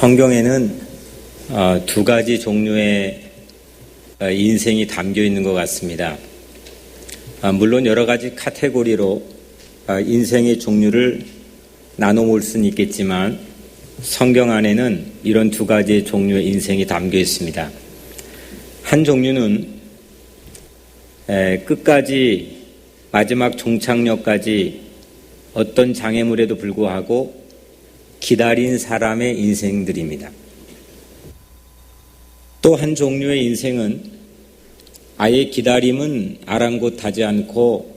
성경에는 두 가지 종류의 인생이 담겨 있는 것 같습니다. 물론 여러 가지 카테고리로 인생의 종류를 나눠 볼 수는 있겠지만 성경 안에는 이런 두 가지의 종류의 인생이 담겨 있습니다. 한 종류는 끝까지 마지막 종착역까지 어떤 장애물에도 불구하고 기다린 사람의 인생들입니다. 또 한 종류의 인생은 아예 기다림은 아랑곳하지 않고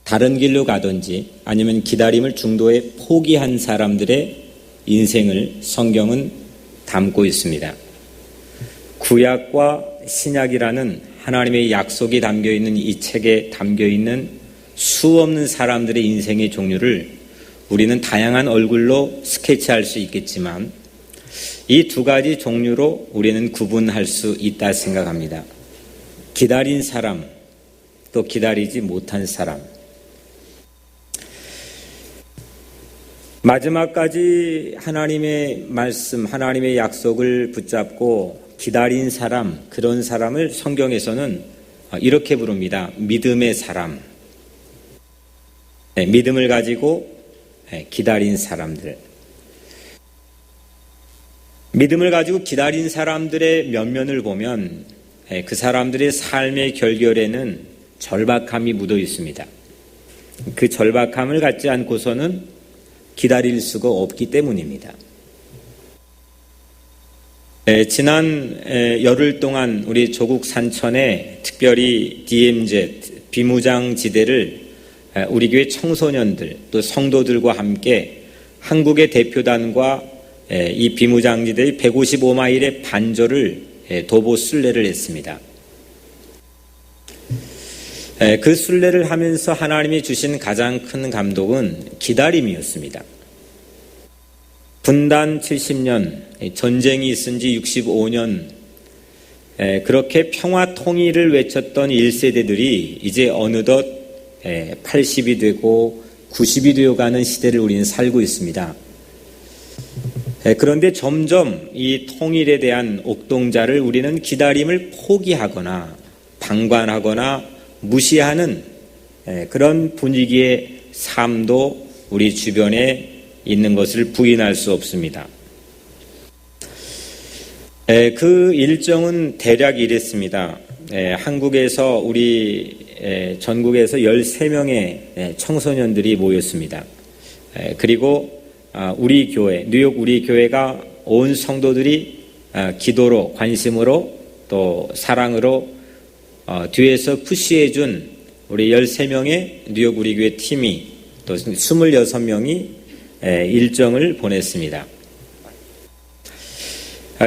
다른 길로 가든지 아니면 기다림을 중도에 포기한 사람들의 인생을 성경은 담고 있습니다. 구약과 신약이라는 하나님의 약속이 담겨있는 이 책에 담겨있는 수없는 사람들의 인생의 종류를 우리는 다양한 얼굴로 스케치할 수 있겠지만 이 두 가지 종류로 우리는 구분할 수 있다 생각합니다. 기다린 사람, 또 기다리지 못한 사람. 마지막까지 하나님의 말씀, 하나님의 약속을 붙잡고 기다린 사람, 그런 사람을 성경에서는 이렇게 부릅니다. 믿음의 사람. 믿음을 가지고 기다린 사람들. 믿음을 가지고 기다린 사람들의 면면을 보면 그 사람들의 삶의 결결에는 절박함이 묻어 있습니다. 그 절박함을 갖지 않고서는 기다릴 수가 없기 때문입니다. 지난 열흘 동안 우리 조국 산천에 특별히 DMZ, 비무장지대를 우리 교회 청소년들 또 성도들과 함께 한국의 대표단과 이 비무장지대의 155마일의 반절을 도보 순례를 했습니다. 그 순례를 하면서 하나님이 주신 가장 큰 감독은 기다림이었습니다. 분단 70년, 전쟁이 있은 지 65년, 그렇게 평화 통일을 외쳤던 1세대들이 이제 어느덧 80이 되고 90이 되어가는 시대를 우리는 살고 있습니다. 그런데 점점 이 통일에 대한 옥동자를 우리는 기다림을 포기하거나 방관하거나 무시하는 그런 분위기의 삶도 우리 주변에 있는 것을 부인할 수 없습니다. 그 일정은 대략 이랬습니다. 한국에서 우리 전국에서 13명의 청소년들이 모였습니다. 그리고 우리 교회, 뉴욕 우리 교회가 온 성도들이 기도로, 관심으로 또 사랑으로 뒤에서 푸시해준 우리 13명의 뉴욕 우리 교회 팀이 또 26명이 일정을 보냈습니다.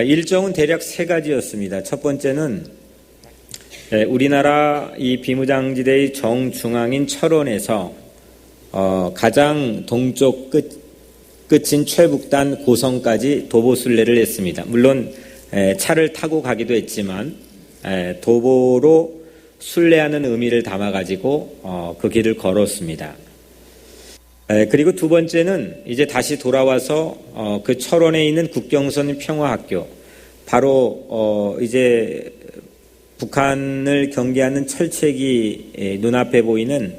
일정은 대략 세 가지였습니다. 첫 번째는 우리나라 이 비무장지대의 정중앙인 철원에서 가장 동쪽 끝인 최북단 고성까지 도보순례를 했습니다. 물론 차를 타고 가기도 했지만 도보로 순례하는 의미를 담아가지고 그 길을 걸었습니다. 그리고 두 번째는 이제 다시 돌아와서 그 철원에 있는 국경선 평화학교, 바로 이제 북한을 경계하는 철책이 눈앞에 보이는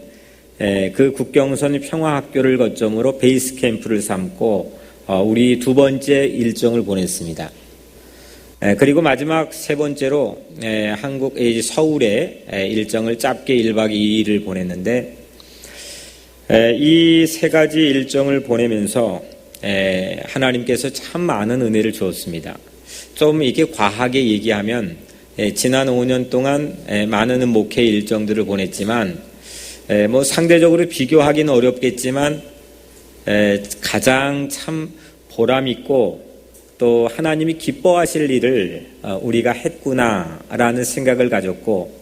그 국경선 평화학교를 거점으로 베이스 캠프를 삼고 우리 두 번째 일정을 보냈습니다. 그리고 마지막 세 번째로 한국 서울에 일정을 짧게 1박 2일을 보냈는데 이 세 가지 일정을 보내면서 하나님께서 참 많은 은혜를 주었습니다. 좀 이렇게 과하게 얘기하면 지난 5년 동안 많은 목회 일정들을 보냈지만 뭐 상대적으로 비교하기는 어렵겠지만 가장 참 보람 있고 또 하나님이 기뻐하실 일을 우리가 했구나라는 생각을 가졌고,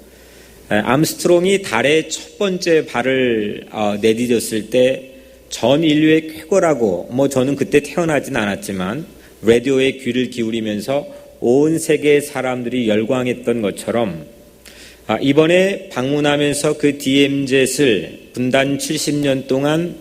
암스트롱이 달에 첫 번째 발을 내디뎠을 때 전 인류의 쾌거라고, 뭐 저는 그때 태어나진 않았지만 라디오에 귀를 기울이면서 온 세계의 사람들이 열광했던 것처럼 이번에 방문하면서 그 DMZ를 분단 70년 동안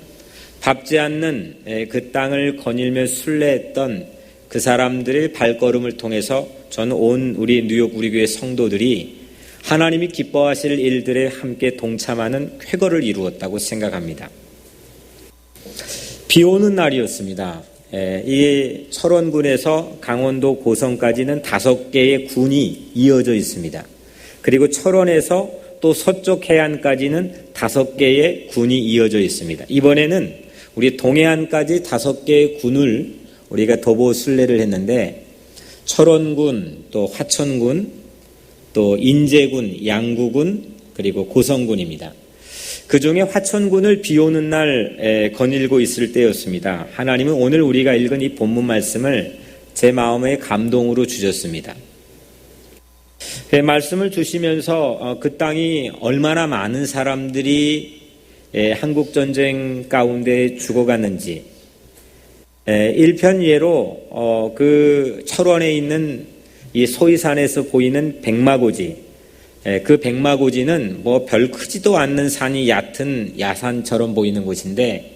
밟지 않는 그 땅을 거닐며 순례했던 그 사람들의 발걸음을 통해서 저는 온 우리 뉴욕 우리 교회 성도들이 하나님이 기뻐하실 일들에 함께 동참하는 쾌거를 이루었다고 생각합니다. 비 오는 날이었습니다. 이 철원군에서 강원도 고성까지는 5개의 군이 이어져 있습니다. 그리고 철원에서 또 서쪽 해안까지는 5개의 군이 이어져 있습니다. 이번에는 우리 동해안까지 5개의 군을 우리가 도보 순례를 했는데 철원군, 또 화천군, 또 인제군, 양구군, 그리고 고성군입니다. 그 중에 화천군을 비 오는 날 거닐고 있을 때였습니다. 하나님은 오늘 우리가 읽은 이 본문 말씀을 제 마음의 감동으로 주셨습니다. 말씀을 주시면서 그 땅이 얼마나 많은 사람들이 한국전쟁 가운데 죽어갔는지 1편 예로 그 철원에 있는 이 소이산에서 보이는 백마고지, 그 백마고지는 뭐 별 크지도 않는 산이 얕은 야산처럼 보이는 곳인데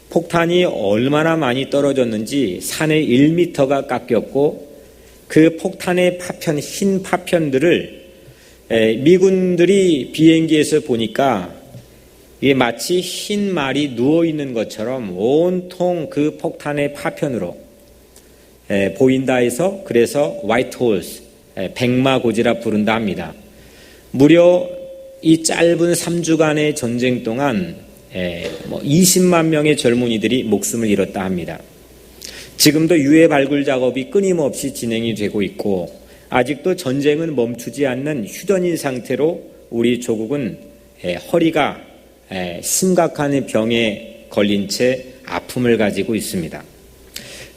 폭탄이 얼마나 많이 떨어졌는지 산의 1m가 깎였고 그 폭탄의 파편, 흰 파편들을 미군들이 비행기에서 보니까 이게 마치 흰 말이 누워있는 것처럼 온통 그 폭탄의 파편으로 보인다 해서 그래서 화이트 홀스, 백마고지라 부른다 합니다. 무려 이 짧은 3주간의 전쟁 동안 20만 명의 젊은이들이 목숨을 잃었다 합니다. 지금도 유해 발굴 작업이 끊임없이 진행이 되고 있고 아직도 전쟁은 멈추지 않는 휴전인 상태로 우리 조국은 허리가 심각한 병에 걸린 채 아픔을 가지고 있습니다.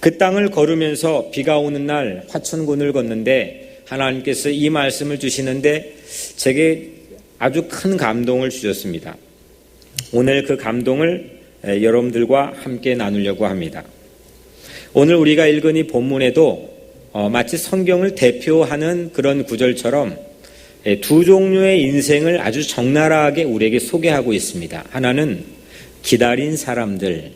그 땅을 걸으면서 비가 오는 날 화천군을 걷는데 하나님께서 이 말씀을 주시는데 제게 아주 큰 감동을 주셨습니다. 오늘 그 감동을 여러분들과 함께 나누려고 합니다. 오늘 우리가 읽은 이 본문에도 마치 성경을 대표하는 그런 구절처럼 두 종류의 인생을 아주 적나라하게 우리에게 소개하고 있습니다. 하나는 기다린 사람들,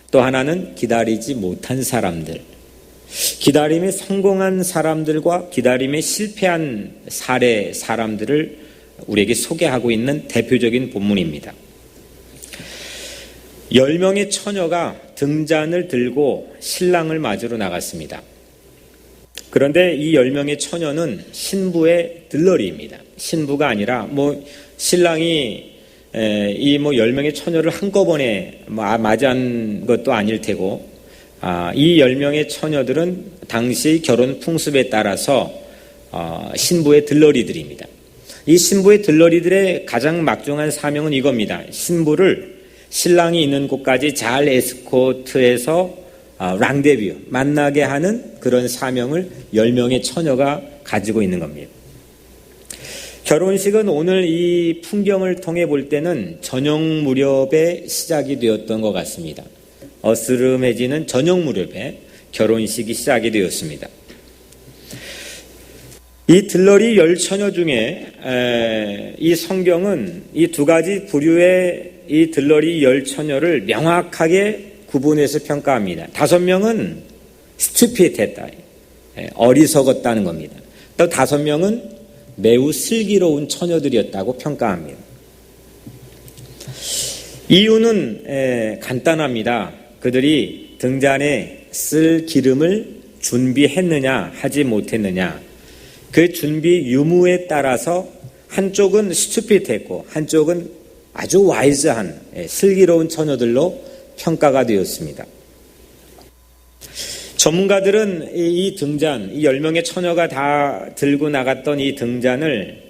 또 하나는 기다리지 못한 사람들. 기다림에 성공한 사람들과 기다림에 실패한 사람들을 우리에게 소개하고 있는 대표적인 본문입니다. 10명의 처녀가 등잔을 들고 신랑을 맞으러 나갔습니다. 그런데 이 10명의 처녀는 신부의 들러리입니다. 신부가 아니라 신랑이 이 10명의 처녀를 한꺼번에 맞이한 것도 아닐 테고 이 10명의 처녀들은 당시 결혼 풍습에 따라서 신부의 들러리들입니다. 이 신부의 들러리들의 가장 막중한 사명은 이겁니다. 신부를 신랑이 있는 곳까지 잘 에스코트해서 랑데뷰, 만나게 하는 그런 사명을 10명의 처녀가 가지고 있는 겁니다. 결혼식은 오늘 이 풍경을 통해 볼 때는 저녁 무렵에 시작이 되었던 것 같습니다. 어스름해지는 저녁 무렵에 결혼식이 시작이 되었습니다. 이 들러리 10처녀 중에 이 성경은 이 두 가지 부류의 이 들러리 10처녀를 명확하게 구분해서 평가합니다. 5명은 스튜핏했다, 어리석었다는 겁니다. 또 5명은 매우 슬기로운 처녀들이었다고 평가합니다. 이유는 간단합니다. 그들이 등잔에 쓸 기름을 준비했느냐 하지 못했느냐, 그 준비 유무에 따라서 한쪽은 스튜핏했고 한쪽은 아주 와이즈한 슬기로운 처녀들로 평가가 되었습니다. 전문가들은 이 등잔, 이 10명의 처녀가 다 들고 나갔던 이 등잔을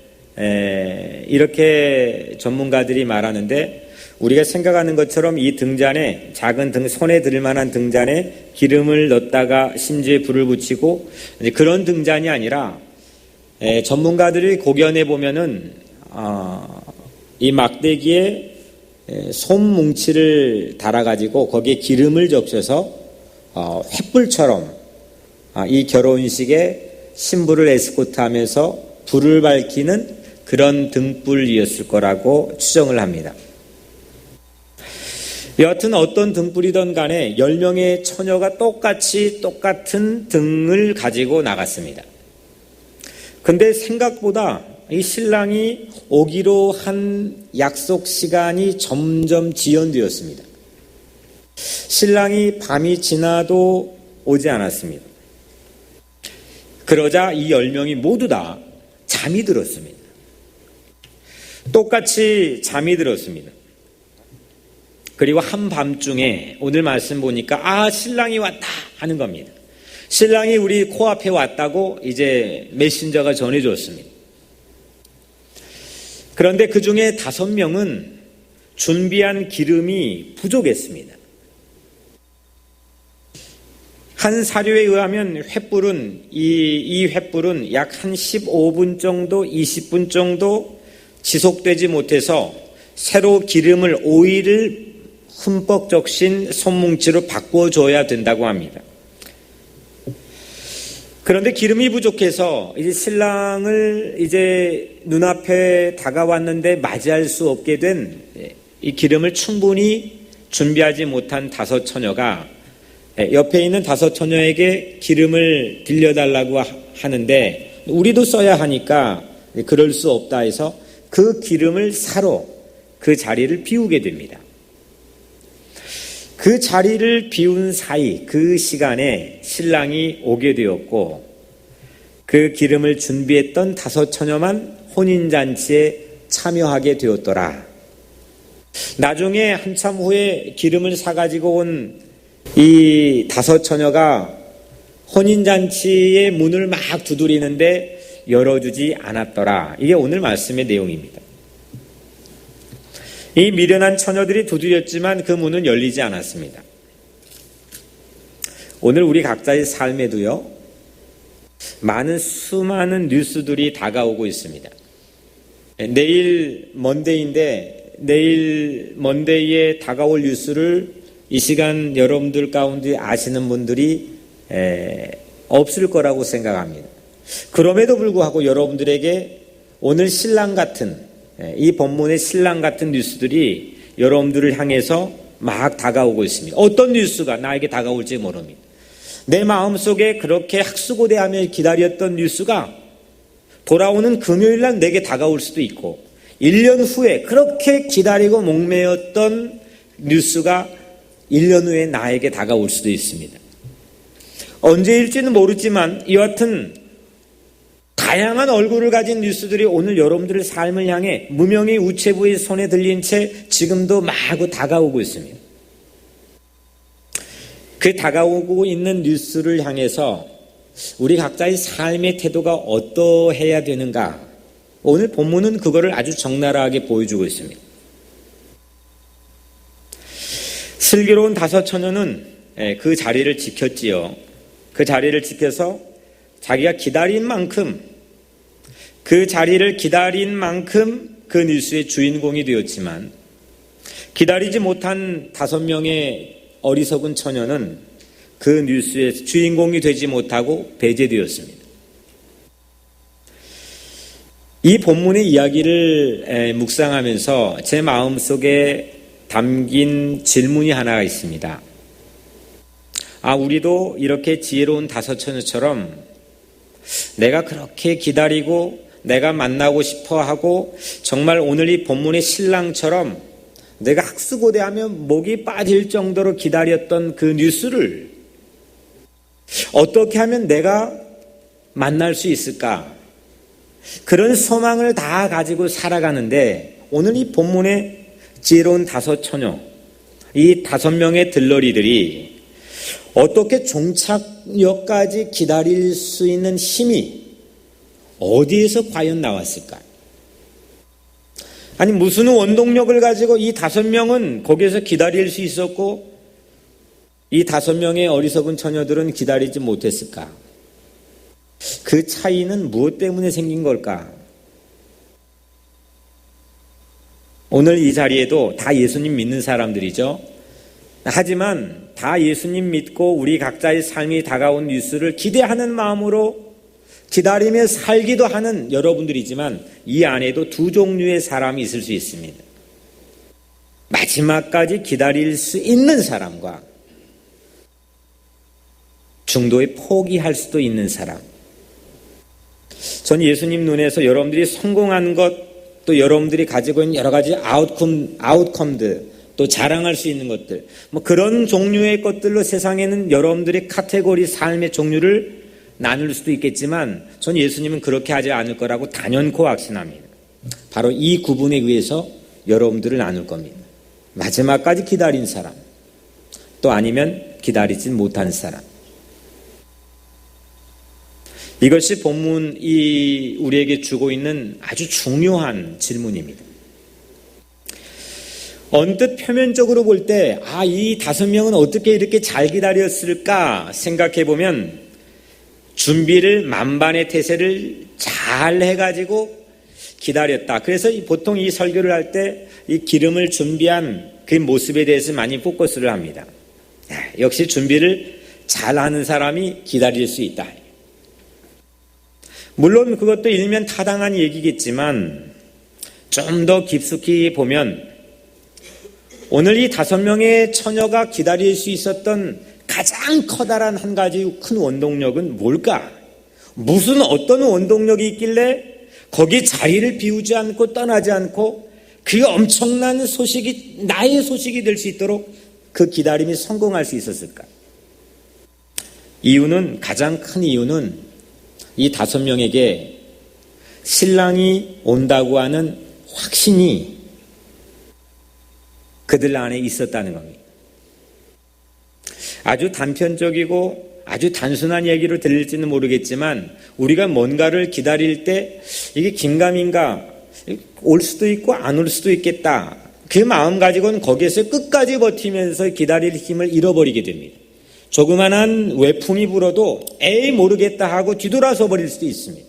이렇게 전문가들이 말하는데, 우리가 생각하는 것처럼 이 등잔에, 작은 손에 들 만한 등잔에 기름을 넣었다가 심지에 불을 붙이고 그런 등잔이 아니라, 전문가들이 고견해 보면은 이 막대기에 솜 뭉치를 달아가지고 거기에 기름을 적셔서 횃불처럼 이 결혼식에 신부를 에스코트하면서 불을 밝히는 그런 등불이었을 거라고 추정을 합니다. 여하튼 어떤 등불이든 간에 10명의 처녀가 똑같은 등을 가지고 나갔습니다. 근데 생각보다 이 신랑이 오기로 한 약속 시간이 점점 지연되었습니다. 신랑이 밤이 지나도 오지 않았습니다. 그러자 이 10명이 모두 다 잠이 들었습니다. 똑같이 잠이 들었습니다. 그리고 한밤중에 오늘 말씀 보니까 신랑이 왔다 하는 겁니다. 신랑이 우리 코앞에 왔다고 이제 메신저가 전해줬습니다. 그런데 그 중에 5명은 준비한 기름이 부족했습니다. 한 사료에 의하면 이 횃불은 약 한 15분 정도, 20분 정도 지속되지 못해서 새로 오일을 흠뻑 적신 손뭉치로 바꿔줘야 된다고 합니다. 그런데 기름이 부족해서 이제 신랑을 이제 눈앞에 다가왔는데 맞이할 수 없게 된 이 기름을 충분히 준비하지 못한 5 처녀가 옆에 있는 5 처녀에게 기름을 빌려달라고 하는데 우리도 써야 하니까 그럴 수 없다 해서 그 기름을 사러 그 자리를 비우게 됩니다. 그 자리를 비운 사이 그 시간에 신랑이 오게 되었고 그 기름을 준비했던 5 처녀만 혼인잔치에 참여하게 되었더라. 나중에 한참 후에 기름을 사가지고 온 이 5 처녀가 혼인잔치의 문을 막 두드리는데 열어주지 않았더라. 이게 오늘 말씀의 내용입니다. 이 미련한 처녀들이 두드렸지만 그 문은 열리지 않았습니다. 오늘 우리 각자의 삶에도요, 수많은 뉴스들이 다가오고 있습니다. 내일 먼데이에 다가올 뉴스를 이 시간 여러분들 가운데 아시는 분들이 없을 거라고 생각합니다. 그럼에도 불구하고 여러분들에게 오늘 이 본문의 신랑 같은 뉴스들이 여러분들을 향해서 막 다가오고 있습니다. 어떤 뉴스가 나에게 다가올지 모릅니다. 내 마음속에 그렇게 학수고대하며 기다렸던 뉴스가 돌아오는 금요일날 내게 다가올 수도 있고 1년 후에 그렇게 기다리고 목매였던 뉴스가 1년 후에 나에게 다가올 수도 있습니다. 언제일지는 모르지만 여하튼 다양한 얼굴을 가진 뉴스들이 오늘 여러분들의 삶을 향해 무명의 우체부의 손에 들린 채 지금도 마구 다가오고 있습니다. 그 다가오고 있는 뉴스를 향해서 우리 각자의 삶의 태도가 어떠해야 되는가? 오늘 본문은 그거를 아주 적나라하게 보여주고 있습니다. 슬기로운 5 처녀는 그 자리를 지켰지요. 그 자리를 지켜서 자기가 그 자리를 기다린 만큼 그 뉴스의 주인공이 되었지만 기다리지 못한 5명의 어리석은 처녀는 그 뉴스의 주인공이 되지 못하고 배제되었습니다. 이 본문의 이야기를 묵상하면서 제 마음속에 담긴 질문이 하나가 있습니다. 우리도 이렇게 지혜로운 5 처녀처럼 내가 그렇게 기다리고 내가 만나고 싶어 하고 정말 오늘 이 본문의 신랑처럼 내가 학수고대하며 목이 빠질 정도로 기다렸던 그 뉴스를 어떻게 하면 내가 만날 수 있을까? 그런 소망을 다 가지고 살아가는데 오늘 이 본문의 지혜로운 5 처녀, 이 5명의 들러리들이 어떻게 종착역까지 기다릴 수 있는 힘이 어디에서 과연 나왔을까? 아니 무슨 원동력을 가지고 이 5명은 거기에서 기다릴 수 있었고 이 5명의 어리석은 처녀들은 기다리지 못했을까? 그 차이는 무엇 때문에 생긴 걸까? 오늘 이 자리에도 다 예수님 믿는 사람들이죠. 하지만 다 예수님 믿고 우리 각자의 삶이 다가온 뉴스를 기대하는 마음으로 기다리며 살기도 하는 여러분들이지만 이 안에도 2 종류의 사람이 있을 수 있습니다. 마지막까지 기다릴 수 있는 사람과 중도에 포기할 수도 있는 사람. 전 예수님 눈에서 여러분들이 성공한 것, 또 여러분들이 가지고 있는 여러 가지 아웃컴들, 또 자랑할 수 있는 것들, 뭐 그런 종류의 것들로 세상에는 여러분들의 카테고리 삶의 종류를 나눌 수도 있겠지만 전 예수님은 그렇게 하지 않을 거라고 단연코 확신합니다. 바로 이 구분에 의해서 여러분들을 나눌 겁니다. 마지막까지 기다린 사람, 또 아니면 기다리지 못한 사람. 이것이 본문이 우리에게 주고 있는 아주 중요한 질문입니다. 언뜻 표면적으로 볼 때, 이 5명은 어떻게 이렇게 잘 기다렸을까 생각해 보면 준비를 만반의 태세를 잘 해가지고 기다렸다. 그래서 보통 이 설교를 할 때 이 기름을 준비한 그 모습에 대해서 많이 포커스를 합니다. 역시 준비를 잘하는 사람이 기다릴 수 있다. 물론 그것도 일면 타당한 얘기겠지만 좀 더 깊숙이 보면 오늘 이 5명의 처녀가 기다릴 수 있었던 가장 커다란 한 가지 큰 원동력은 뭘까? 무슨 어떤 원동력이 있길래 거기 자리를 비우지 않고 떠나지 않고 그 엄청난 소식이 나의 소식이 될 수 있도록 그 기다림이 성공할 수 있었을까? 이유는, 가장 큰 이유는 이 5명에게 신랑이 온다고 하는 확신이 그들 안에 있었다는 겁니다. 아주 단편적이고 아주 단순한 얘기로 들릴지는 모르겠지만 우리가 뭔가를 기다릴 때 이게 긴가민가 올 수도 있고 안 올 수도 있겠다. 그 마음 가지고는 거기에서 끝까지 버티면서 기다릴 힘을 잃어버리게 됩니다. 조그만한 외풍이 불어도 에이 모르겠다 하고 뒤돌아서 버릴 수도 있습니다.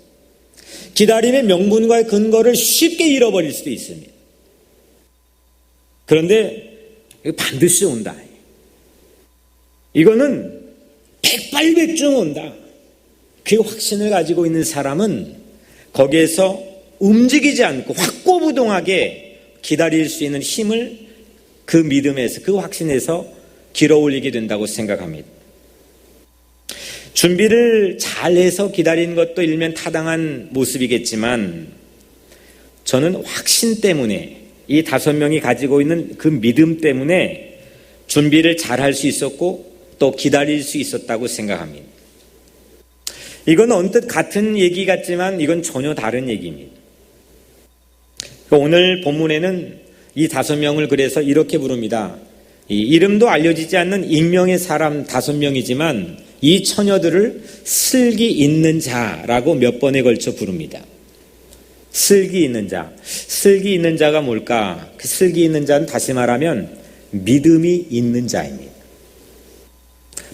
기다림의 명분과 근거를 쉽게 잃어버릴 수도 있습니다. 그런데 반드시 온다. 이거는 백발백중 온다. 그 확신을 가지고 있는 사람은 거기에서 움직이지 않고 확고부동하게 기다릴 수 있는 힘을 그 믿음에서, 그 확신에서 길어올리게 된다고 생각합니다. 준비를 잘해서 기다리는 것도 일면 타당한 모습이겠지만 저는 확신 때문에, 이 5명이 가지고 있는 그 믿음 때문에 준비를 잘할 수 있었고 또 기다릴 수 있었다고 생각합니다. 이건 언뜻 같은 얘기 같지만 이건 전혀 다른 얘기입니다. 오늘 본문에는 이 5명을 그래서 이렇게 부릅니다. 이 이름도 알려지지 않는 익명의 사람 5명이지만 이 처녀들을 슬기 있는 자라고 몇 번에 걸쳐 부릅니다. 슬기 있는 자. 슬기 있는 자가 뭘까? 그 슬기 있는 자는 다시 말하면 믿음이 있는 자입니다.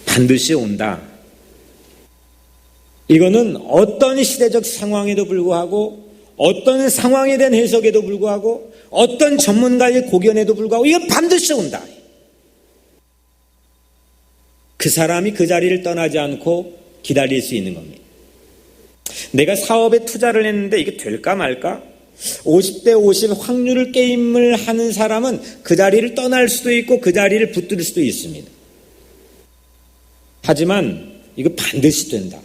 반드시 온다. 이거는 어떤 시대적 상황에도 불구하고 어떤 상황에 대한 해석에도 불구하고 어떤 전문가의 고견에도 불구하고 이건 반드시 온다. 그 사람이 그 자리를 떠나지 않고 기다릴 수 있는 겁니다. 내가 사업에 투자를 했는데 이게 될까 말까? 50대 50 확률을 게임을 하는 사람은 그 자리를 떠날 수도 있고 그 자리를 붙들 수도 있습니다. 하지만 이거 반드시 된다.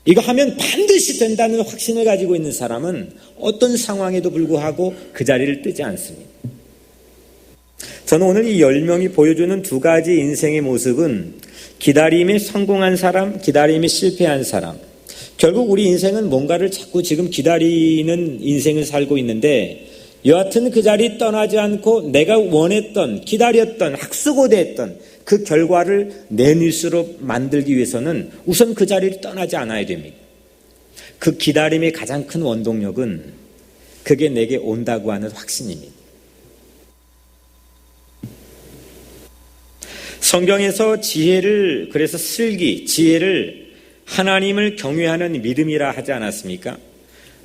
이거 하면 반드시 된다는 확신을 가지고 있는 사람은 어떤 상황에도 불구하고 그 자리를 뜨지 않습니다. 저는 오늘 이 10명이 보여주는 두 가지 인생의 모습은 기다림에 성공한 사람, 기다림에 실패한 사람. 결국 우리 인생은 뭔가를 자꾸 지금 기다리는 인생을 살고 있는데 여하튼 그 자리 떠나지 않고 내가 원했던, 기다렸던, 학수고대했던 그 결과를 내 뉴스로 만들기 위해서는 우선 그 자리를 떠나지 않아야 됩니다. 그 기다림의 가장 큰 원동력은 그게 내게 온다고 하는 확신입니다. 성경에서 지혜를, 그래서 슬기, 지혜를 하나님을 경외하는 믿음이라 하지 않았습니까?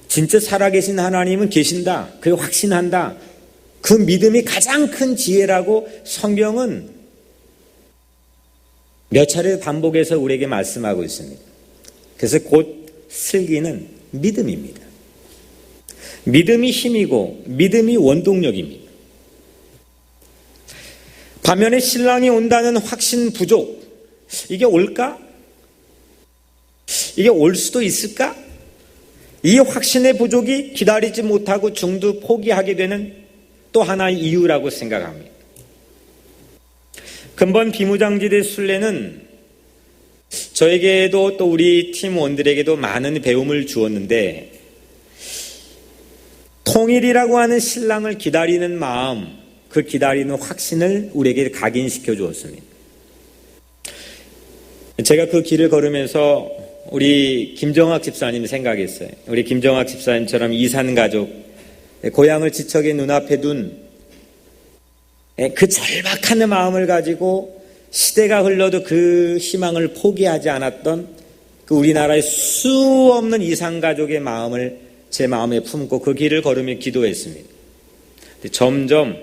진짜 살아계신 하나님은 계신다. 그게 확신한다. 그 믿음이 가장 큰 지혜라고 성경은 몇 차례 반복해서 우리에게 말씀하고 있습니다. 그래서 곧 슬기는 믿음입니다. 믿음이 힘이고 믿음이 원동력입니다. 반면에 신랑이 온다는 확신 부족, 이게 올까? 이게 올 수도 있을까? 이 확신의 부족이 기다리지 못하고 중도 포기하게 되는 또 하나의 이유라고 생각합니다. 근본 비무장지대 순례는 저에게도 또 우리 팀원들에게도 많은 배움을 주었는데, 통일이라고 하는 신랑을 기다리는 마음, 그 기다리는 확신을 우리에게 각인시켜 주었습니다. 제가 그 길을 걸으면서 우리 김정학 집사님 생각했어요. 우리 김정학 집사님처럼 이산 가족, 고향을 지척에 눈앞에 둔 그 절박한 마음을 가지고 시대가 흘러도 그 희망을 포기하지 않았던 그 우리나라의 수없는 이산 가족의 마음을 제 마음에 품고 그 길을 걸으며 기도했습니다. 점점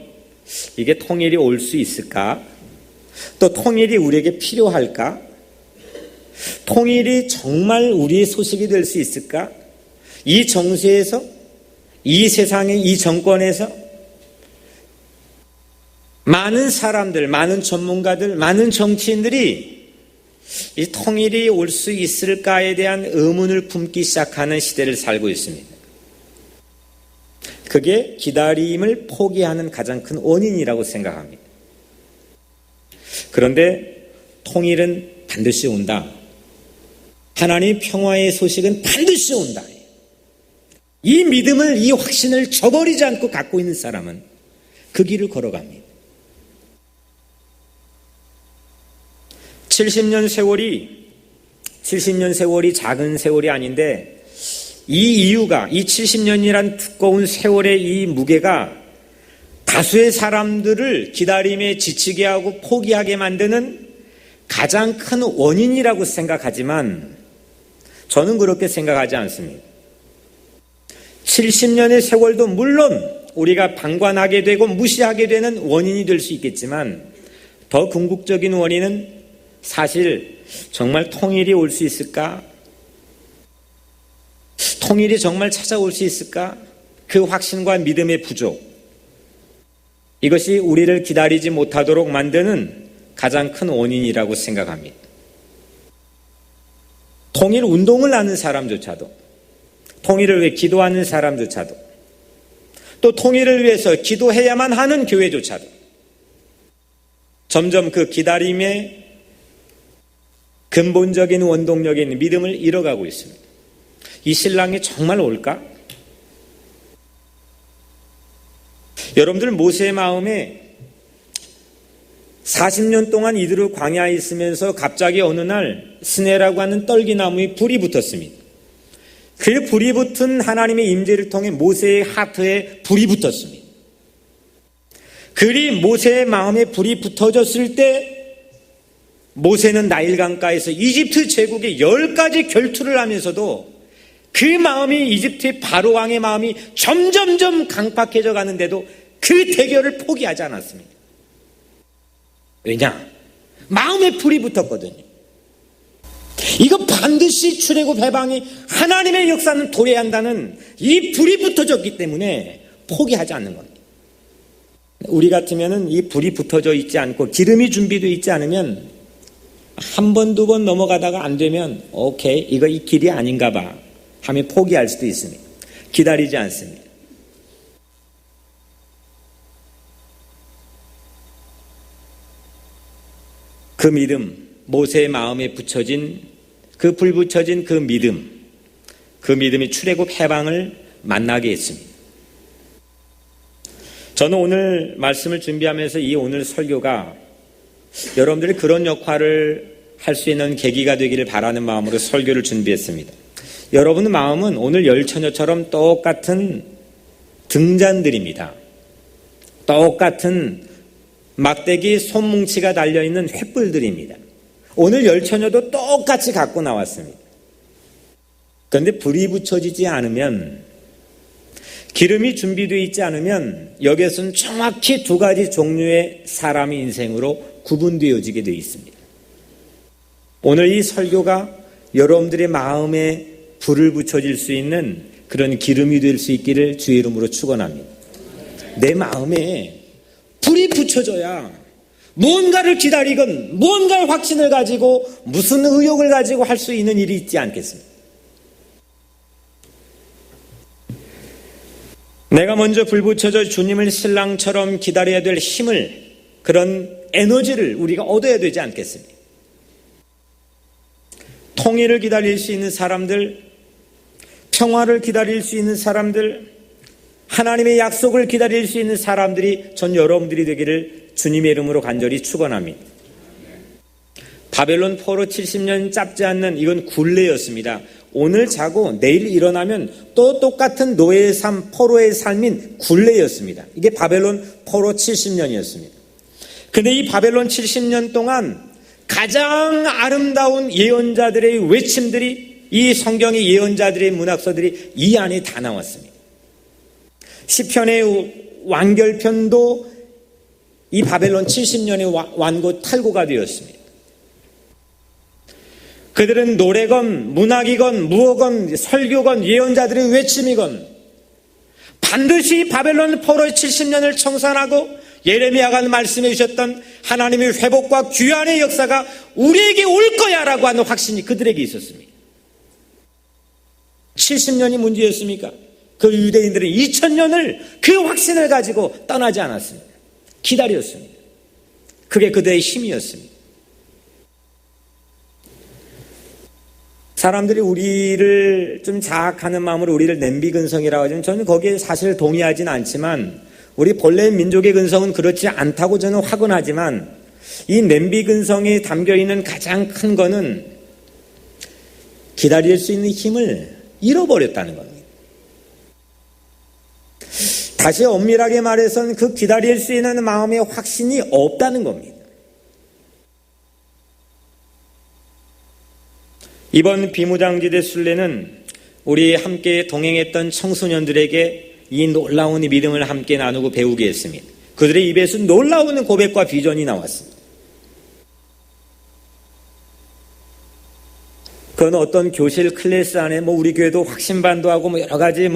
이게 통일이 올 수 있을까? 또 통일이 우리에게 필요할까? 통일이 정말 우리의 소식이 될 수 있을까? 이 정세에서, 이 세상의 이 정권에서 많은 사람들, 많은 전문가들, 많은 정치인들이 이 통일이 올 수 있을까에 대한 의문을 품기 시작하는 시대를 살고 있습니다. 그게 기다림을 포기하는 가장 큰 원인이라고 생각합니다. 그런데 통일은 반드시 온다. 하나님의 평화의 소식은 반드시 온다. 이 믿음을, 이 확신을 저버리지 않고 갖고 있는 사람은 그 길을 걸어갑니다. 70년 세월이 작은 세월이 아닌데, 이 이유가, 이 70년이란 두꺼운 세월의 이 무게가 다수의 사람들을 기다림에 지치게 하고 포기하게 만드는 가장 큰 원인이라고 생각하지만, 저는 그렇게 생각하지 않습니다. 70년의 세월도 물론 우리가 방관하게 되고 무시하게 되는 원인이 될 수 있겠지만, 더 궁극적인 원인은 사실 정말 통일이 올 수 있을까? 통일이 정말 찾아올 수 있을까? 그 확신과 믿음의 부족, 이것이 우리를 기다리지 못하도록 만드는 가장 큰 원인이라고 생각합니다. 통일 운동을 하는 사람조차도, 통일을 위해 기도하는 사람조차도, 또 통일을 위해서 기도해야만 하는 교회조차도 점점 그 기다림의 근본적인 원동력인 믿음을 잃어가고 있습니다. 이 신랑이 정말 올까? 여러분들 모세의 마음에 40년 동안 이들을 광야에 있으면서 갑자기 어느 날 스네라고 하는 떨기나무에 불이 붙었습니다. 그 불이 붙은 하나님의 임재를 통해 모세의 하트에 불이 붙었습니다. 그리 모세의 마음에 불이 붙어졌을 때 모세는 나일강가에서 이집트 제국의 10가지 결투를 하면서도 그 마음이, 이집트의 바로왕의 마음이 점점점 강팍해져 가는데도 그 대결을 포기하지 않았습니다. 왜냐? 마음에 불이 붙었거든요. 이거 반드시 출애굽 해방이 하나님의 역사는 도래한다는 이 불이 붙어졌기 때문에 포기하지 않는 겁니다. 우리 같으면은 이 불이 붙어져 있지 않고 기름이 준비되어 있지 않으면 한 번, 두 번 넘어가다가 안 되면 오케이, 이거 이 길이 아닌가 봐 하며 포기할 수도 있습니다. 기다리지 않습니다. 그 믿음, 모세의 마음에 붙여진 그 불 붙여진 그 믿음이 출애굽 해방을 만나게 했습니다. 저는 오늘 말씀을 준비하면서 이 오늘 설교가 여러분들이 그런 역할을 할 수 있는 계기가 되기를 바라는 마음으로 설교를 준비했습니다. 여러분의 마음은 오늘 열처녀처럼 똑같은 등잔들입니다. 똑같은 막대기 손뭉치가 달려있는 횃불들입니다. 오늘 열처녀도 똑같이 갖고 나왔습니다. 그런데 불이 붙여지지 않으면, 기름이 준비되어 있지 않으면 여기에서는 정확히 두 가지 종류의 사람의 인생으로 구분되어지게 되어 있습니다. 오늘 이 설교가 여러분들의 마음에 불을 붙여질 수 있는 그런 기름이 될 수 있기를 주의 이름으로 축원합니다. 내 마음에 불이 붙여져야 무언가를 기다리건 무언가의 확신을 가지고 무슨 의욕을 가지고 할 수 있는 일이 있지 않겠습니까? 내가 먼저 불 붙여져 주님을 신랑처럼 기다려야 될 힘을, 그런 에너지를 우리가 얻어야 되지 않겠습니까? 통일을 기다릴 수 있는 사람들, 평화를 기다릴 수 있는 사람들, 하나님의 약속을 기다릴 수 있는 사람들이 전 여러분들이 되기를 주님의 이름으로 간절히 축원합니다. 바벨론 포로 70년 짧지 않는 이건 굴레였습니다. 오늘 자고 내일 일어나면 또 똑같은 노예의 삶, 포로의 삶인 굴레였습니다. 이게 바벨론 포로 70년이었습니다. 근데 이 바벨론 70년 동안 가장 아름다운 예언자들의 외침들이, 이 성경의 예언자들의 문학서들이 이 안에 다 나왔습니다. 시편의 완결편도 이 바벨론 70년의 완고 탈고가 되었습니다. 그들은 노래건 문학이건 무어건 설교건 예언자들의 외침이건 반드시 바벨론 포로의 70년을 청산하고 예레미야가 말씀해 주셨던 하나님의 회복과 귀환의 역사가 우리에게 올 거야라고 하는 확신이 그들에게 있었습니다. 70년이 문제였습니까? 그 유대인들은 2000년을 그 확신을 가지고 떠나지 않았습니다. 기다렸습니다. 그게 그들의 힘이었습니다. 사람들이 우리를 좀 자학하는 마음으로 우리를 냄비 근성이라고 하지만 저는 거기에 사실 동의하진 않지만, 우리 본래 민족의 근성은 그렇지 않다고 저는 확언하지만, 이 냄비 근성에 담겨있는 가장 큰 거는 기다릴 수 있는 힘을 잃어버렸다는 겁니다. 다시 엄밀하게 말해서는 그 기다릴 수 있는 마음의 확신이 없다는 겁니다. 이번 비무장지대 순례는 우리 함께 동행했던 청소년들에게 이 놀라운 믿음을 함께 나누고 배우게 했습니다. 그들의 입에서 놀라운 고백과 비전이 나왔습니다. 그건 어떤 교실 클래스 안에 우리 교회도 확신반도 하고 여러 가지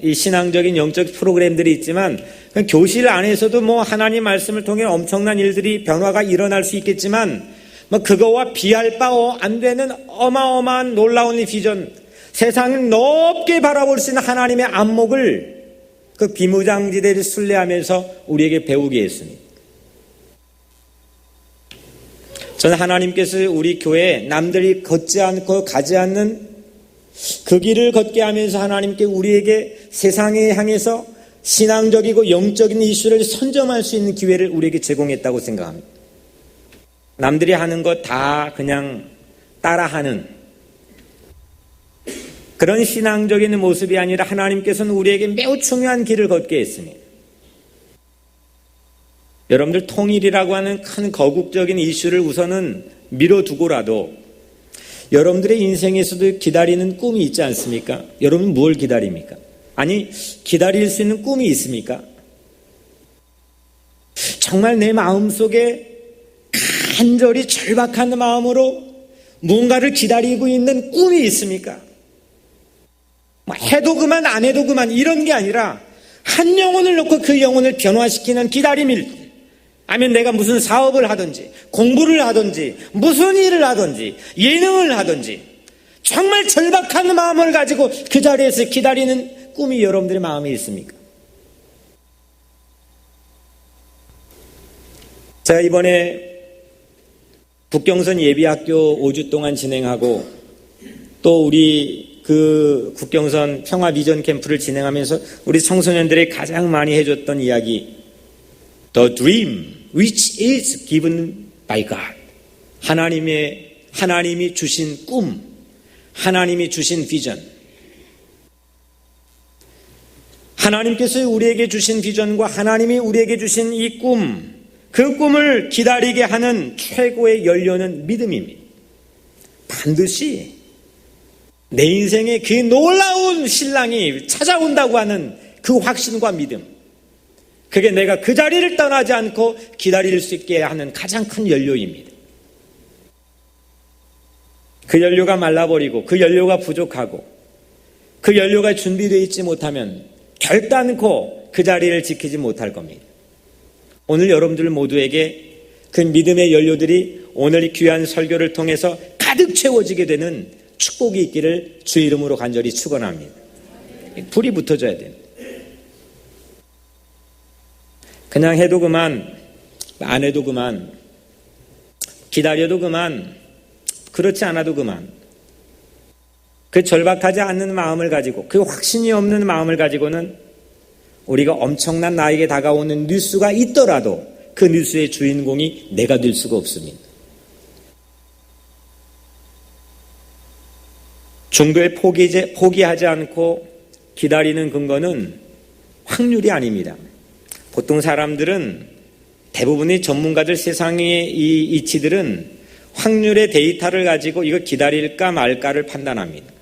이 신앙적인 영적 프로그램들이 있지만, 교실 안에서도 하나님 말씀을 통해 엄청난 일들이 변화가 일어날 수 있겠지만, 그거와 비할 바 안 되는 어마어마한 놀라운 비전, 세상을 높게 바라볼 수 있는 하나님의 안목을 그 비무장지대를 순례하면서 우리에게 배우게 했습니다. 저는 하나님께서 우리 교회에 남들이 걷지 않고 가지 않는 그 길을 걷게 하면서 하나님께 우리에게 세상에 향해서 신앙적이고 영적인 이슈를 선점할 수 있는 기회를 우리에게 제공했다고 생각합니다. 남들이 하는 것 다 그냥 따라하는 그런 신앙적인 모습이 아니라 하나님께서는 우리에게 매우 중요한 길을 걷게 했습니다. 여러분들, 통일이라고 하는 큰 거국적인 이슈를 우선은 미뤄두고라도 여러분들의 인생에서도 기다리는 꿈이 있지 않습니까? 여러분 뭘 기다립니까? 아니, 기다릴 수 있는 꿈이 있습니까? 정말 내 마음속에 간절히 절박한 마음으로 뭔가를 기다리고 있는 꿈이 있습니까? 해도 그만 안 해도 그만 이런 게 아니라 한 영혼을 놓고 그 영혼을 변화시키는 기다림일, 아니면 내가 무슨 사업을 하든지 공부를 하든지 무슨 일을 하든지 예능을 하든지 정말 절박한 마음을 가지고 그 자리에서 기다리는 꿈이 여러분들의 마음에 있습니까? 제가 이번에 국경선 예비학교 5주 동안 진행하고 또 우리 그 국경선 평화 비전 캠프를 진행하면서 우리 청소년들이 가장 많이 해줬던 이야기, The dream which is given by God. 하나님이 주신 꿈, 하나님이 주신 비전. 하나님께서 우리에게 주신 비전과 하나님이 우리에게 주신 이 꿈, 그 꿈을 기다리게 하는 최고의 연료는 믿음입니다. 반드시 내 인생에 그 놀라운 신랑이 찾아온다고 하는 그 확신과 믿음, 그게 내가 그 자리를 떠나지 않고 기다릴 수 있게 하는 가장 큰 연료입니다. 그 연료가 말라버리고 그 연료가 부족하고 그 연료가 준비되어 있지 못하면 결단코 그 자리를 지키지 못할 겁니다. 오늘 여러분들 모두에게 그 믿음의 연료들이 오늘 이 귀한 설교를 통해서 가득 채워지게 되는 축복이 있기를 주의 이름으로 간절히 축원합니다. 불이 붙어져야 돼요. 그냥 해도 그만, 안 해도 그만, 기다려도 그만, 그렇지 않아도 그만. 그 절박하지 않는 마음을 가지고, 그 확신이 없는 마음을 가지고는 우리가 엄청난 나에게 다가오는 뉴스가 있더라도 그 뉴스의 주인공이 내가 될 수가 없습니다. 중도에 포기하지 않고 기다리는 근거는 확률이 아닙니다. 보통 사람들은, 대부분의 전문가들, 세상의 이 이치들은 확률의 데이터를 가지고 이거 기다릴까 말까를 판단합니다.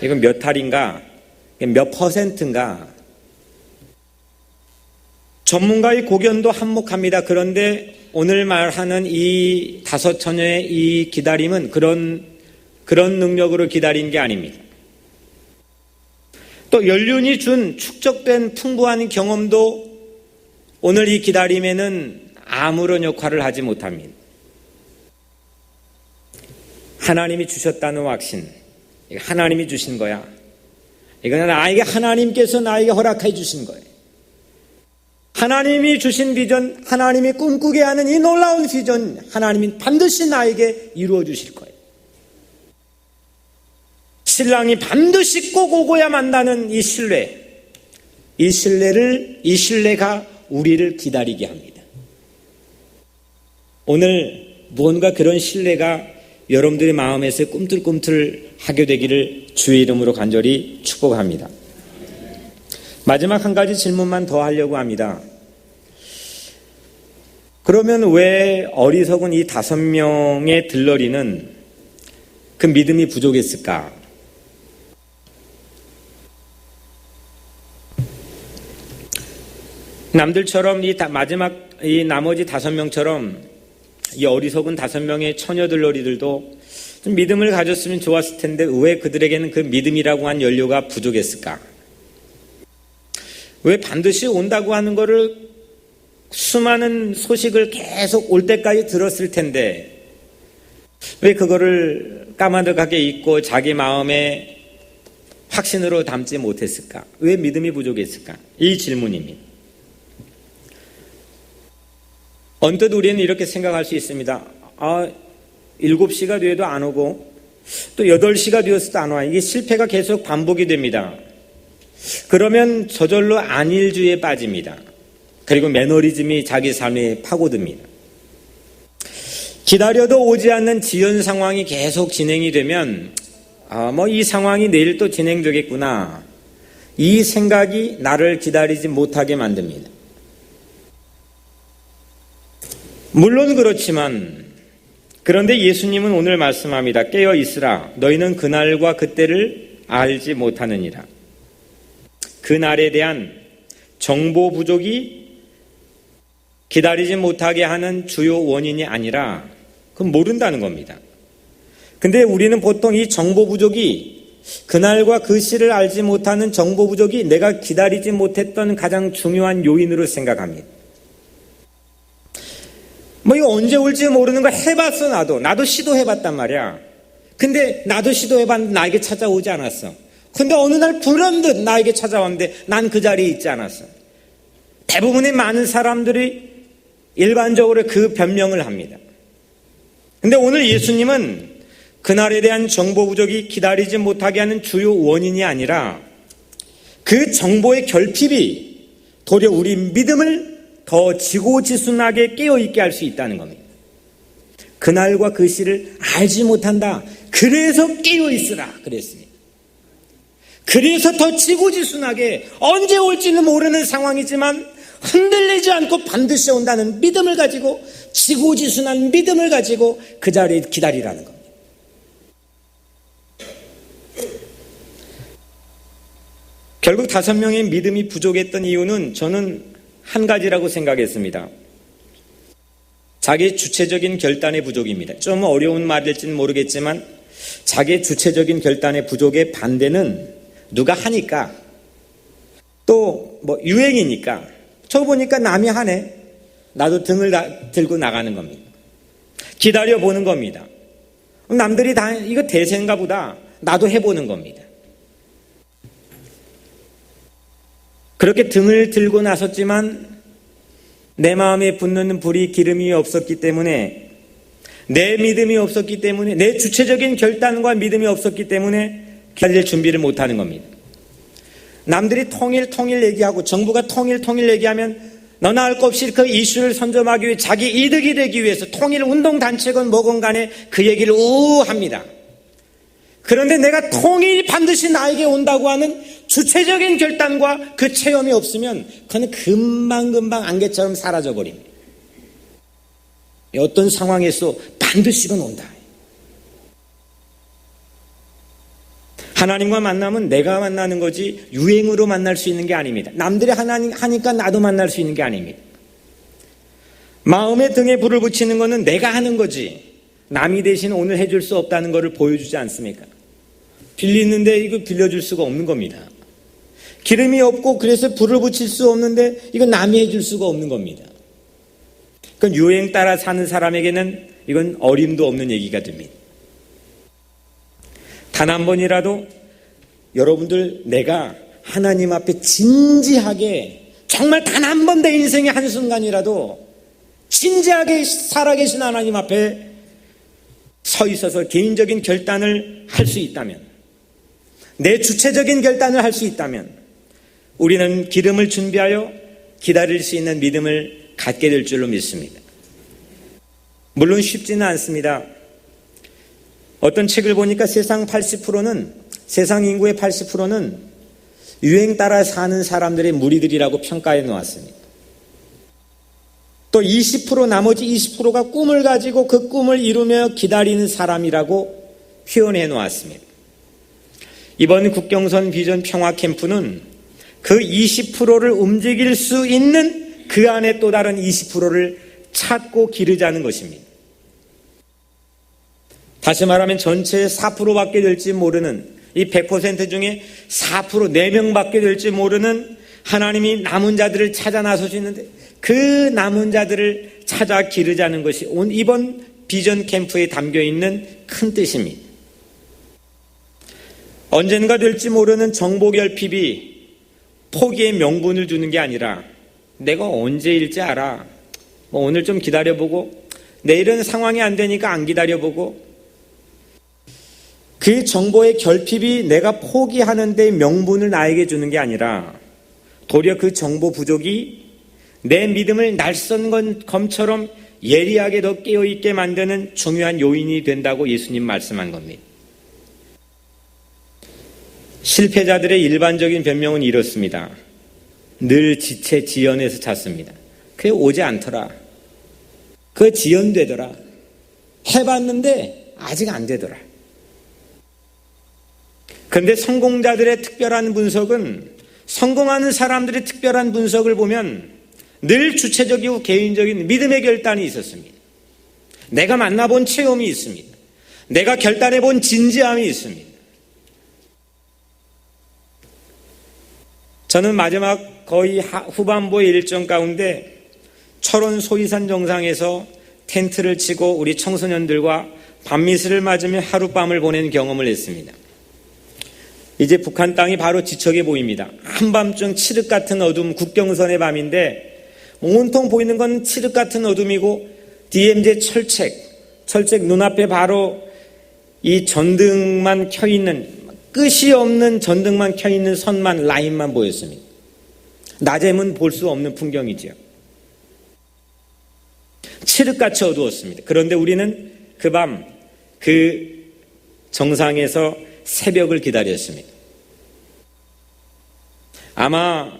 이건 몇 할인가, 몇 퍼센트인가. 전문가의 고견도 한몫합니다. 그런데 오늘 말하는 이 5처녀의 이 기다림은 그런 능력으로 기다린 게 아닙니다. 또 연륜이 준 축적된 풍부한 경험도 오늘 이 기다림에는 아무런 역할을 하지 못합니다. 하나님이 주셨다는 확신, 하나님이 주신 거야. 이거는 나에게 하나님께서 나에게 허락해 주신 거예요. 하나님이 주신 비전, 하나님이 꿈꾸게 하는 이 놀라운 비전, 하나님이 반드시 나에게 이루어 주실 거예요. 신랑이 반드시 꼭 오고야 만나는 이 신뢰, 이 신뢰가 우리를 기다리게 합니다. 오늘 무언가 그런 신뢰가 여러분들의 마음에서 꿈틀꿈틀하게 되기를 주의 이름으로 간절히 축복합니다. 마지막 한 가지 질문만 더 하려고 합니다. 그러면 왜 어리석은 이 5명의 들러리는 그 믿음이 부족했을까? 남들처럼 이 나머지 5명처럼 이 어리석은 5명의 처녀 들러리들도 좀 믿음을 가졌으면 좋았을 텐데 왜 그들에게는 그 믿음이라고 한 연료가 부족했을까? 왜 반드시 온다고 하는 거를 수많은 소식을 계속 올 때까지 들었을 텐데 왜 그거를 까마득하게 잊고 자기 마음에 확신으로 담지 못했을까? 왜 믿음이 부족했을까? 이 질문입니다. 언뜻 우리는 이렇게 생각할 수 있습니다. 7시가 돼도 안 오고 또 8시가 되었어도 안 와. 이게 실패가 계속 반복이 됩니다. 그러면 저절로 안일주의에 빠집니다. 그리고 매너리즘이 자기 삶에 파고듭니다. 기다려도 오지 않는 지연 상황이 계속 진행이 되면 이 상황이 내일 또 진행되겠구나. 이 생각이 나를 기다리지 못하게 만듭니다. 물론 그렇지만 그런데 예수님은 오늘 말씀합니다. 깨어 있으라. 너희는 그날과 그때를 알지 못하느니라. 그날에 대한 정보 부족이 기다리지 못하게 하는 주요 원인이 아니라 그건 모른다는 겁니다. 근데 우리는 보통 이 정보 부족이 그날과 그 시를 알지 못하는 정보 부족이 내가 기다리지 못했던 가장 중요한 요인으로 생각합니다. 이거 언제 올지 모르는 거 해봤어. 나도 시도해봤단 말이야. 근데 나도 시도해봤는데 나에게 찾아오지 않았어. 근데 어느 날 불현듯 나에게 찾아왔는데 난 그 자리에 있지 않았어. 대부분의 많은 사람들이 일반적으로 그 변명을 합니다. 근데 오늘 예수님은 그날에 대한 정보 부족이 기다리지 못하게 하는 주요 원인이 아니라 그 정보의 결핍이 도리어 우리 믿음을 더 지고지순하게 깨어있게 할 수 있다는 겁니다. 그날과 그 시를 알지 못한다. 그래서 깨어있으라 그랬습니다. 그래서 더 지고지순하게 언제 올지는 모르는 상황이지만 흔들리지 않고 반드시 온다는 믿음을 가지고 지고지순한 믿음을 가지고 그 자리에 기다리라는 겁니다. 결국 5명의 믿음이 부족했던 이유는 저는 한 가지라고 생각했습니다. 자기의 주체적인 결단의 부족입니다. 좀 어려운 말일지는 모르겠지만 자기의 주체적인 결단의 부족의 반대는 누가 하니까 또 유행이니까 저거 보니까 남이 하네. 나도 등을 들고 나가는 겁니다. 기다려보는 겁니다. 남들이 다 이거 대세인가 보다. 나도 해보는 겁니다. 그렇게 등을 들고 나섰지만 내 마음에 붙는 불이 기름이 없었기 때문에, 내 믿음이 없었기 때문에, 내 주체적인 결단과 믿음이 없었기 때문에 기다릴 준비를 못하는 겁니다. 남들이 통일 얘기하고 정부가 통일 얘기하면 너나 할 것 없이 그 이슈를 선점하기 위해 자기 이득이 되기 위해서 통일 운동단체건 뭐건 간에 그 얘기를 합니다. 그런데 내가 통일이 반드시 나에게 온다고 하는 주체적인 결단과 그 체험이 없으면 그는 금방금방 안개처럼 사라져버립니다. 어떤 상황에서 반드시 이건 온다. 하나님과 만나면 내가 만나는 거지 유행으로 만날 수 있는 게 아닙니다. 남들이 하나님 하니까 나도 만날 수 있는 게 아닙니다. 마음의 등에 불을 붙이는 것은 내가 하는 거지 남이 대신 오늘 해줄 수 없다는 것을 보여주지 않습니까? 빌리는데 이거 빌려줄 수가 없는 겁니다. 기름이 없고 그래서 불을 붙일 수 없는데 이건 남이 해줄 수가 없는 겁니다. 그건 유행 따라 사는 사람에게는 이건 어림도 없는 얘기가 됩니다. 단 한 번이라도 여러분들 내가 하나님 앞에 진지하게 정말 단 한 번 내 인생의 한순간이라도 진지하게 살아계신 하나님 앞에 서 있어서 개인적인 결단을 할 수 있다면, 내 주체적인 결단을 할 수 있다면 우리는 기름을 준비하여 기다릴 수 있는 믿음을 갖게 될 줄로 믿습니다. 물론 쉽지는 않습니다. 어떤 책을 보니까 세상 인구의 80%는 유행 따라 사는 사람들의 무리들이라고 평가해 놓았습니다. 또 20% 나머지 20%가 꿈을 가지고 그 꿈을 이루며 기다리는 사람이라고 표현해 놓았습니다. 이번 국경선 비전 평화 캠프는 그 20%를 움직일 수 있는 그 안에 또 다른 20%를 찾고 기르자는 것입니다. 다시 말하면 전체의 4%밖에 될지 모르는 이 100% 중에 4%, 4명밖에 될지 모르는 하나님이 남은 자들을 찾아 나서시는데 그 남은 자들을 찾아 기르자는 것이 이번 비전 캠프에 담겨있는 큰 뜻입니다. 언젠가 될지 모르는 정보 결핍이 포기의 명분을 주는 게 아니라 내가 언제일지 알아. 오늘 좀 기다려보고 내일은 상황이 안 되니까 안 기다려보고 그 정보의 결핍이 내가 포기하는 데 명분을 나에게 주는 게 아니라 도리어 그 정보 부족이 내 믿음을 날선 검처럼 예리하게 더 깨어있게 만드는 중요한 요인이 된다고 예수님 말씀한 겁니다. 실패자들의 일반적인 변명은 이렇습니다. 늘 지체 지연해서 찾습니다. 그게 오지 않더라. 그게 지연되더라. 해봤는데 아직 안 되더라. 그런데 성공자들의 특별한 분석은, 성공하는 사람들의 특별한 분석을 보면 늘 주체적이고 개인적인 믿음의 결단이 있었습니다. 내가 만나본 체험이 있습니다. 내가 결단해본 진지함이 있습니다. 저는 마지막 거의 후반부의 일정 가운데 철원 소이산 정상에서 텐트를 치고 우리 청소년들과 밤미스를 맞으며 하룻밤을 보낸 경험을 했습니다. 이제 북한 땅이 바로 지척에 보입니다. 한밤중 칠흑 같은 어둠, 국경선의 밤인데 온통 보이는 건 칠흑 같은 어둠이고 DMZ 철책 눈앞에 바로 이 전등만 켜있는, 끝이 없는 전등만 켜있는 선만, 라인만 보였습니다. 낮에는 볼 수 없는 풍경이지요. 칠흑같이 어두웠습니다. 그런데 우리는 그 밤 그 정상에서 새벽을 기다렸습니다. 아마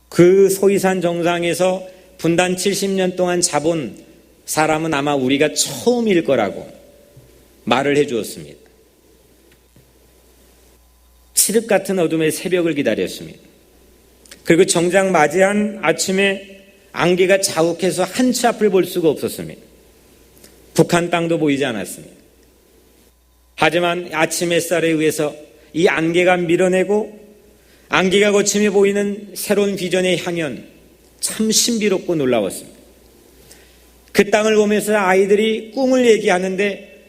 그 소이산 정상에서 분단 70년 동안 자본 사람은 아마 우리가 처음일 거라고 말을 해주었습니다. 칠흑 같은 어둠의 새벽을 기다렸습니다. 그리고 정작 맞이한 아침에 안개가 자욱해서 한 치 앞을 볼 수가 없었습니다. 북한 땅도 보이지 않았습니다. 하지만 아침 햇살에 의해서 이 안개가 밀어내고 안개가 거침이 보이는 새로운 비전의 향연, 참 신비롭고 놀라웠습니다. 그 땅을 보면서 아이들이 꿈을 얘기하는데,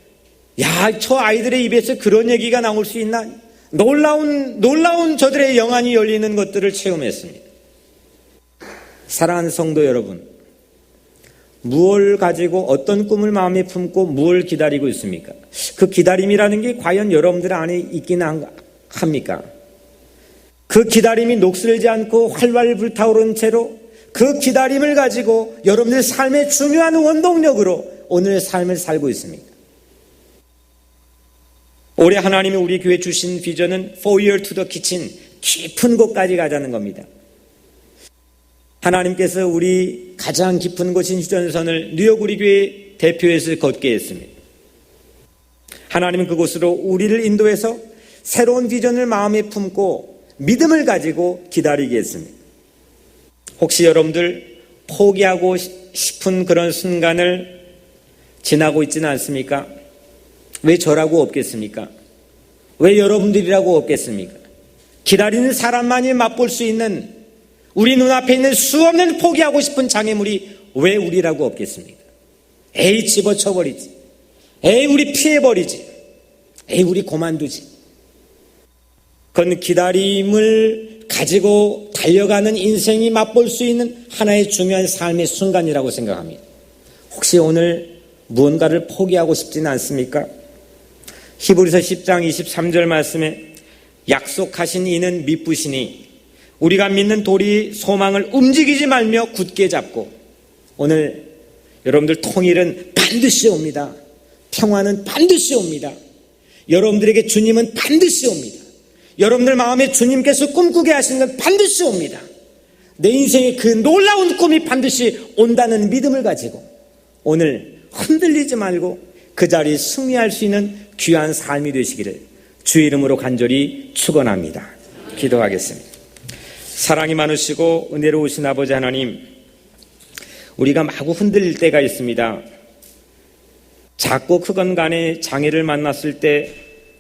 야, 저 아이들의 입에서 그런 얘기가 나올 수 있나? 놀라운 저들의 영안이 열리는 것들을 체험했습니다. 사랑하는 성도 여러분, 무엇을 가지고 어떤 꿈을 마음에 품고 무엇을 기다리고 있습니까? 그 기다림이라는 게 과연 여러분들 안에 있기는 합니까? 그 기다림이 녹슬지 않고 활활 불타오르는 채로 그 기다림을 가지고 여러분들 삶의 중요한 원동력으로 오늘의 삶을 살고 있습니다. 올해 하나님이 우리 교회에 주신 비전은 For Year to the Kitchen, 깊은 곳까지 가자는 겁니다. 하나님께서 우리 가장 깊은 곳인 휴전선을 뉴욕 우리 교회 대표해서 걷게 했습니다. 하나님은 그곳으로 우리를 인도해서 새로운 비전을 마음에 품고 믿음을 가지고 기다리게 했습니다. 혹시 여러분들 포기하고 싶은 그런 순간을 지나고 있지는 않습니까? 왜 저라고 없겠습니까? 왜 여러분들이라고 없겠습니까? 기다리는 사람만이 맛볼 수 있는 우리 눈앞에 있는 수없는 포기하고 싶은 장애물이 왜 우리라고 없겠습니까? 에이, 집어쳐버리지. 에이, 우리 피해버리지. 에이, 우리 그만두지. 그건 기다림을 가지고 달려가는 인생이 맛볼 수 있는 하나의 중요한 삶의 순간이라고 생각합니다. 혹시 오늘 무언가를 포기하고 싶지는 않습니까? 히브리서 10장 23절 말씀에 약속하신 이는 미쁘시니 우리가 믿는 도리 소망을 움직이지 말며 굳게 잡고, 오늘 여러분들 통일은 반드시 옵니다. 평화는 반드시 옵니다. 여러분들에게 주님은 반드시 옵니다. 여러분들 마음에 주님께서 꿈꾸게 하시는 건 반드시 옵니다. 내 인생의 그 놀라운 꿈이 반드시 온다는 믿음을 가지고 오늘 흔들리지 말고 그 자리에 승리할 수 있는 귀한 삶이 되시기를 주의 이름으로 간절히 축원합니다. 기도하겠습니다. 사랑이 많으시고 은혜로우신 아버지 하나님, 우리가 마구 흔들릴 때가 있습니다. 작고 크건 간에 장애를 만났을 때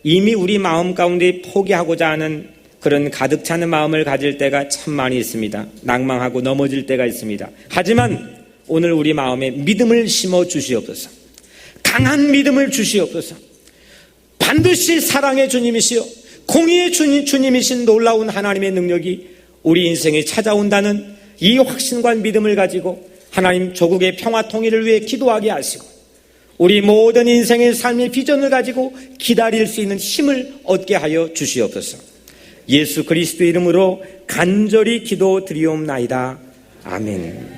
이미 우리 마음 가운데 포기하고자 하는 그런 가득 차는 마음을 가질 때가 참 많이 있습니다. 낭망하고 넘어질 때가 있습니다. 하지만 오늘 우리 마음에 믿음을 심어 주시옵소서. 강한 믿음을 주시옵소서. 반드시 사랑의 주님이시여 공의의 주님이신 놀라운 하나님의 능력이 우리 인생에 찾아온다는 이 확신과 믿음을 가지고 하나님 조국의 평화 통일을 위해 기도하게 하시고 우리 모든 인생의 삶의 비전을 가지고 기다릴 수 있는 힘을 얻게 하여 주시옵소서. 예수 그리스도 이름으로 간절히 기도드리옵나이다. 아멘.